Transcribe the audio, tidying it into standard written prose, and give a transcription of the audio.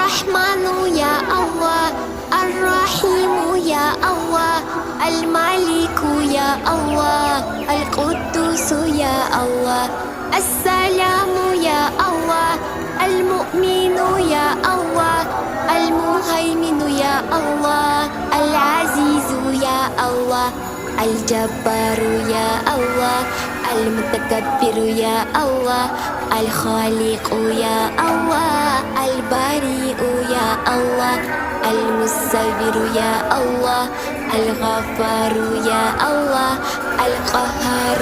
الرحمن يا الله، الرحيم يا الله، الملك يا الله، القدوس يا الله، السلام يا الله، المؤمن يا الله، المهيمن يا الله، العزيز يا الله، الجبار يا الله، المتكبر يا الله، الخالق يا الله، البريء يا الله، المصور يا الله، الغفار يا الله، القهار.